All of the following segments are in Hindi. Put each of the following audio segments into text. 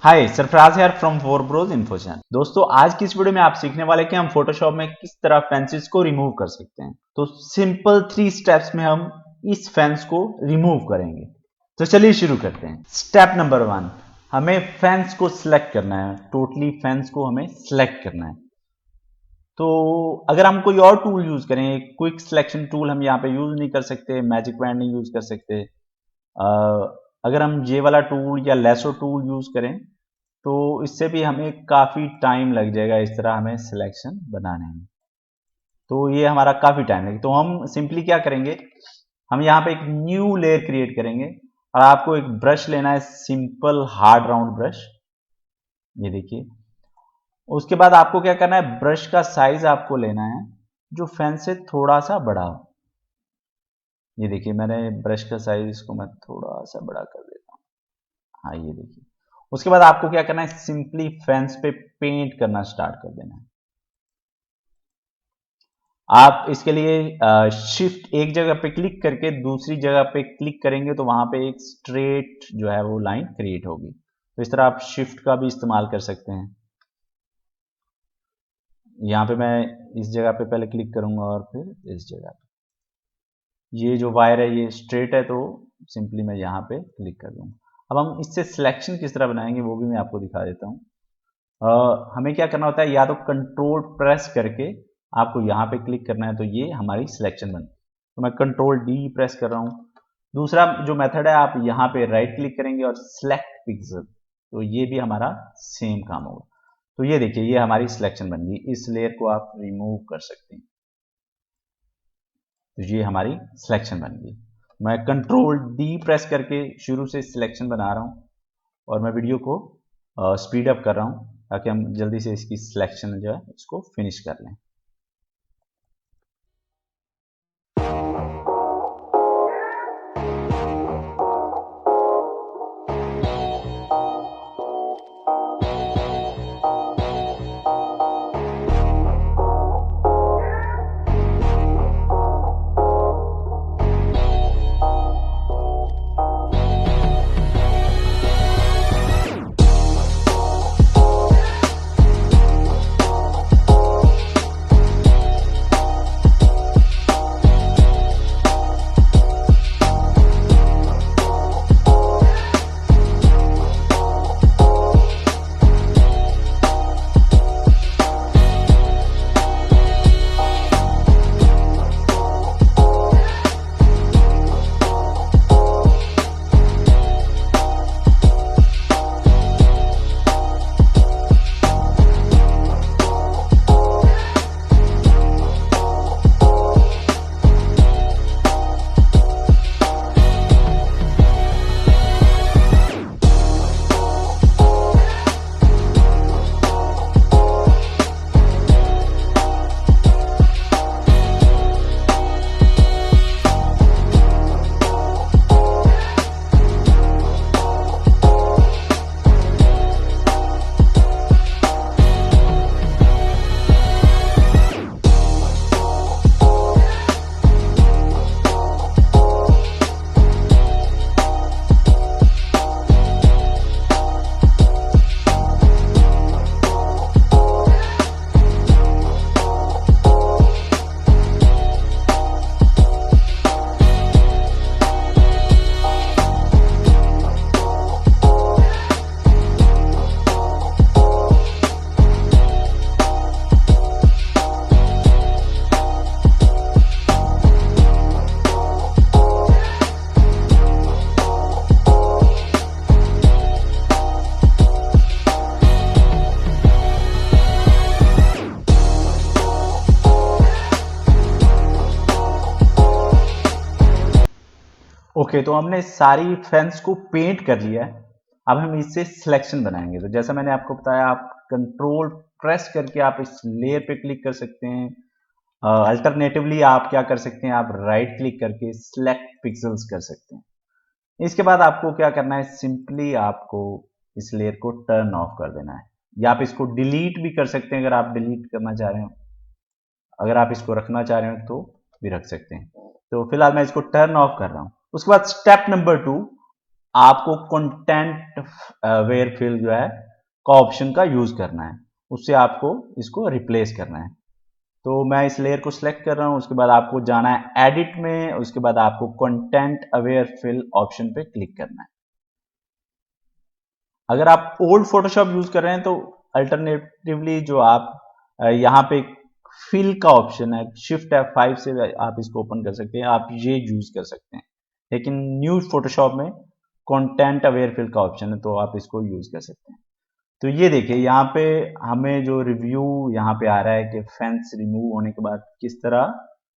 हाय, सरफराज यार फ्रॉम फोरब्रोज इन्फो चैनल। दोस्तों, आज की इस वीडियो में आप सीखने वाले कि हम फोटोशॉप में किस तरह फेंसेस को रिमूव कर सकते हैं। तो सिंपल 3 स्टेप्स में हम इस फेंस को रिमूव करेंगे। तो चलिए शुरू करते हैं। स्टेप नंबर 1, हमें फेंस को सिलेक्ट करना है। टोटली फेंस को हमें सिलेक्ट करना है। तो अगर हम कोई और टूल यूज करें, क्विक सिलेक्शन टूल हम यहाँ पे यूज नहीं कर सकते, मैजिक बैंड नहीं यूज कर सकते। अगर हम ये वाला टूल या लेसो टूल यूज करें तो इससे भी हमें काफ़ी टाइम लग जाएगा इस तरह हमें सिलेक्शन बनाने में। तो ये हमारा काफ़ी टाइम लगेगा। तो हम सिंपली क्या करेंगे, हम यहाँ पे एक न्यू लेयर क्रिएट करेंगे और आपको एक ब्रश लेना है, सिंपल हार्ड राउंड ब्रश। ये देखिए। उसके बाद आपको क्या करना है, ब्रश का साइज आपको लेना है जो फेंस से थोड़ा सा बड़ा हो। ये देखिए, मैंने ब्रश का साइज इसको मैं थोड़ा सा बड़ा कर देता हूँ। हाँ, ये देखिए। उसके बाद आपको क्या करना है, सिंपली फेंस पे पेंट करना स्टार्ट कर देना है। आप इसके लिए शिफ्ट एक जगह पे क्लिक करके दूसरी जगह पे क्लिक करेंगे तो वहां पे एक स्ट्रेट जो है वो लाइन क्रिएट होगी। तो इस तरह आप शिफ्ट का भी इस्तेमाल कर सकते हैं। यहाँ पे मैं इस जगह पे पहले क्लिक करूंगा और फिर इस जगह पे। ये जो वायर है ये स्ट्रेट है तो सिंपली मैं यहाँ पे क्लिक कर दूंगा। अब हम इससे सिलेक्शन किस तरह बनाएंगे वो भी मैं आपको दिखा देता हूँ। हमें क्या करना होता है, या तो कंट्रोल प्रेस करके आपको यहाँ पे क्लिक करना है तो ये हमारी सिलेक्शन बन। तो मैं कंट्रोल डी प्रेस कर रहा हूँ। दूसरा जो मेथड है, आप यहाँ पे राइट क्लिक करेंगे और सिलेक्ट पिक्सल, तो ये भी हमारा सेम काम होगा। तो ये देखिए, ये हमारी सिलेक्शन बन गई। इस लेयर को आप रिमूव कर सकते हैं। तो ये हमारी सिलेक्शन बन गई। मैं कंट्रोल डी प्रेस करके शुरू से सिलेक्शन बना रहा हूँ और मैं वीडियो को स्पीड अप कर रहा हूँ ताकि हम जल्दी से इसकी सिलेक्शन जो है इसको फिनिश कर लें। ओके, तो हमने सारी फेंस को पेंट कर लिया है। अब हम इससे सिलेक्शन बनाएंगे। तो जैसा मैंने आपको बताया, आप कंट्रोल प्रेस करके आप इस लेयर पे क्लिक कर सकते हैं। अल्टरनेटिवली आप क्या कर सकते हैं, आप राइट क्लिक करके सिलेक्ट पिक्सल्स कर सकते हैं। इसके बाद आपको क्या करना है, सिंपली आपको इस लेयर को टर्न ऑफ कर देना है, या आप इसको डिलीट भी कर सकते हैं अगर आप डिलीट करना चाह रहे हो। अगर आप इसको रखना चाह रहे हो तो भी रख सकते हैं। तो फिलहाल मैं इसको टर्न ऑफ कर रहा हूं। उसके बाद स्टेप नंबर 2, आपको कंटेंट वेयर फिल जो है का ऑप्शन का यूज करना है, उससे आपको इसको रिप्लेस करना है। तो मैं इस लेयर को सिलेक्ट कर रहा हूं, उसके बाद आपको जाना है एडिट में, उसके बाद आपको कंटेंट अवेयर फिल ऑप्शन पे क्लिक करना है। अगर आप ओल्ड फोटोशॉप यूज कर रहे हैं तो अल्टरनेटिवली जो आप यहाँ पे फिल का ऑप्शन है, शिफ्ट F5 से आप इसको ओपन कर सकते हैं, आप ये यूज कर सकते हैं। लेकिन न्यू फोटोशॉप में कंटेंट अवेयर फिल का ऑप्शन है, तो आप इसको यूज कर सकते हैं। तो ये देखिए यहाँ पे हमें जो रिव्यू यहाँ पे आ रहा है कि फेंस रिमूव होने के बाद किस तरह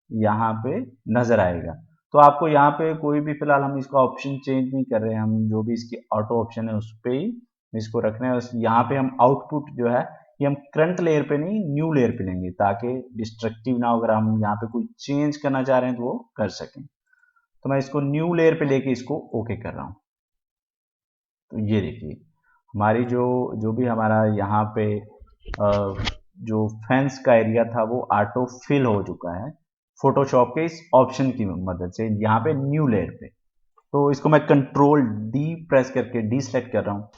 यहाँ पे नजर आएगा। तो आपको यहाँ पे कोई भी, फिलहाल हम इसका ऑप्शन चेंज नहीं कर रहे हैं, हम जो भी इसकी ऑटो ऑप्शन है उस पर ही इसको रखना है। यहाँ पे हम आउटपुट जो है ये हम करंट लेयर पे नहीं, न्यू लेयर पे लेंगे, ताकि डिस्ट्रक्टिव ना हो। अगर हम यहाँ पे कोई चेंज करना चाह रहे हैं तो वो कर सकें। तो मैं इसको न्यू लेयर पे लेके इसको ओके कर रहा हूँ। तो ये देखिए हमारी जो भी हमारा यहाँ पे जो फेंस का एरिया था वो ऑटो फिल हो चुका है फोटोशॉप के इस ऑप्शन की मदद से, यहाँ पे न्यू लेयर पे। तो इसको मैं कंट्रोल डी प्रेस करके डी सेलेक्ट कर रहा हूँ।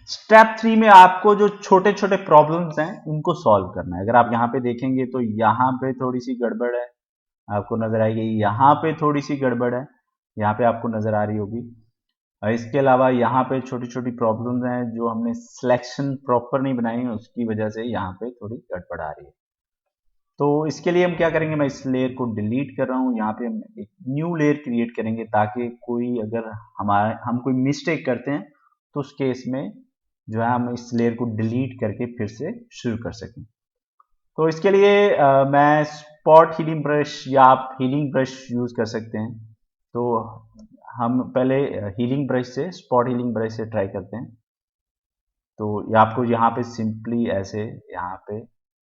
स्टेप थ्री में आपको जो छोटे छोटे प्रॉब्लम्स हैं उनको सॉल्व करना है। अगर आप यहाँ पे देखेंगे तो यहाँ पे थोड़ी सी गड़बड़ है, आपको नजर आएगी। यहाँ पे थोड़ी सी गड़बड़ है, यहाँ पे आपको नजर आ रही होगी। इसके अलावा यहाँ पे छोटी छोटी प्रॉब्लम्स हैं, जो हमने सिलेक्शन प्रॉपर नहीं बनाई है उसकी वजह से यहाँ पे थोड़ी गड़बड़ आ रही है। तो इसके लिए हम क्या करेंगे, मैं इस लेयर को डिलीट कर रहा हूँ। यहाँ पे हम एक न्यू लेयर क्रिएट करेंगे, ताकि कोई अगर हम कोई मिस्टेक करते हैं तो उस केस में जो है हम इस लेयर को डिलीट करके फिर से शुरू कर सकें। तो इसके लिए मैं स्पॉट हीलिंग ब्रश या आप हीलिंग ब्रश यूज कर सकते हैं। तो हम पहले हीलिंग ब्रश से, स्पॉट हीलिंग ब्रश से ट्राई करते हैं। तो ये आपको यहाँ पे सिंपली ऐसे यहाँ पे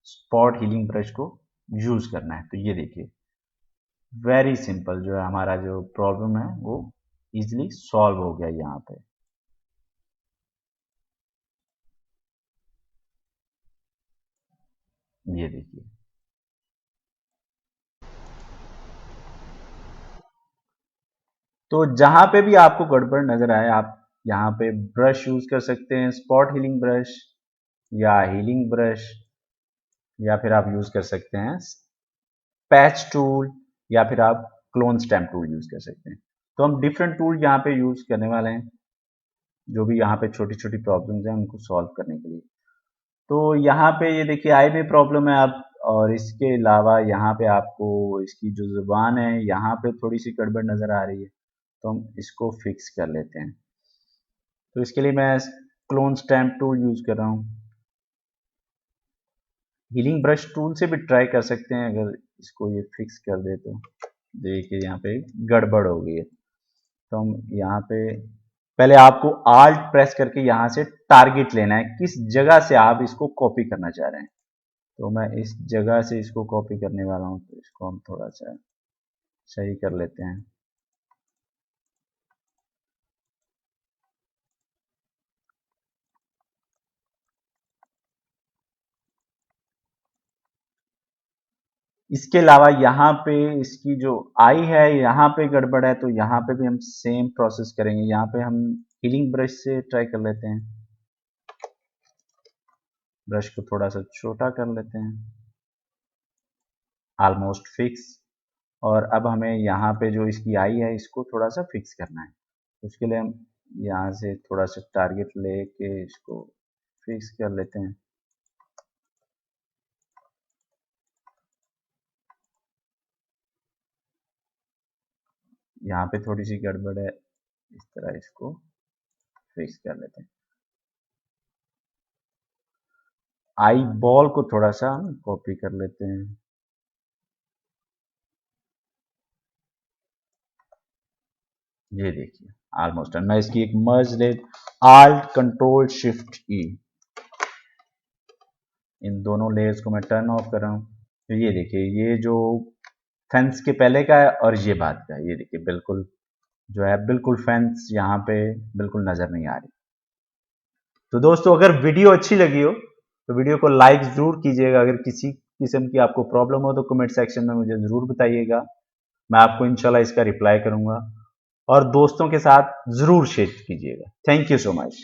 स्पॉट हीलिंग ब्रश को यूज करना है। तो ये देखिए वेरी सिंपल, जो है हमारा जो प्रॉब्लम है वो इजीली सॉल्व हो गया यहाँ पे। ये देखिए तो जहां पे भी आपको गड़बड़ नजर आए, आप यहाँ पे ब्रश यूज कर सकते हैं, स्पॉट हीलिंग ब्रश या हीलिंग ब्रश, या फिर आप यूज कर सकते हैं पैच टूल, या फिर आप क्लोन स्टैम्प टूल यूज कर सकते हैं। तो हम डिफरेंट टूल यहाँ पे यूज करने वाले हैं, जो भी यहाँ पे छोटी छोटी प्रॉब्लम्स हैं उनको सॉल्व करने के लिए। तो यहाँ पे ये देखिए आई में प्रॉब्लम है आप, और इसके अलावा यहाँ पे आपको इसकी जो जुबान है यहाँ पे थोड़ी सी गड़बड़ नजर आ रही है, तो हम इसको फिक्स कर लेते हैं। तो इसके लिए मैं क्लोन स्टैम्प टूल यूज कर रहा हूँ। हीलिंग ब्रश टूल से भी ट्राई कर सकते हैं, अगर इसको ये फिक्स कर दे तो। देखिए यहाँ पे गड़बड़ हो गई है। तो हम यहाँ पे पहले आपको आल्ट प्रेस करके यहाँ से टारगेट लेना है, किस जगह से आप इसको कॉपी करना चाह रहे हैं। तो मैं इस जगह से इसको कॉपी करने वाला हूँ, तो इसको हम थोड़ा सा सही कर लेते हैं। इसके अलावा यहाँ पे इसकी जो आई है यहाँ पे गड़बड़ है, तो यहाँ पे भी हम सेम प्रोसेस करेंगे। यहाँ पे हम हीलिंग ब्रश से ट्राई कर लेते हैं, ब्रश को थोड़ा सा छोटा कर लेते हैं, ऑलमोस्ट फिक्स। और अब हमें यहाँ पे जो इसकी आई है इसको थोड़ा सा फिक्स करना है। उसके लिए हम यहाँ से थोड़ा सा टारगेट लेके इसको फिक्स कर लेते हैं। यहाँ पे थोड़ी सी गड़बड़ है, इस तरह इसको फिक्स कर लेते हैं। आई बॉल को थोड़ा सा हम कॉपी कर लेते हैं। ये देखिए ऑलमोस्ट मैं इसकी एक मर्ज ले, आल्ट कंट्रोल शिफ्ट ई, इन दोनों लेयर्स को मैं टर्न ऑफ कर रहा हूँ। तो ये देखिए ये जो फेंस के पहले का है और ये बाद का है, ये देखिए बिल्कुल जो है बिल्कुल फेंस यहाँ पे बिल्कुल नजर नहीं आ रही। तो दोस्तों अगर वीडियो अच्छी लगी हो तो वीडियो को लाइक जरूर कीजिएगा। अगर किसी किस्म की आपको प्रॉब्लम हो तो कमेंट सेक्शन में मुझे जरूर बताइएगा, मैं आपको इंशाल्लाह इसका रिप्लाई करूंगा। और दोस्तों के साथ जरूर शेयर कीजिएगा। Thank you so much.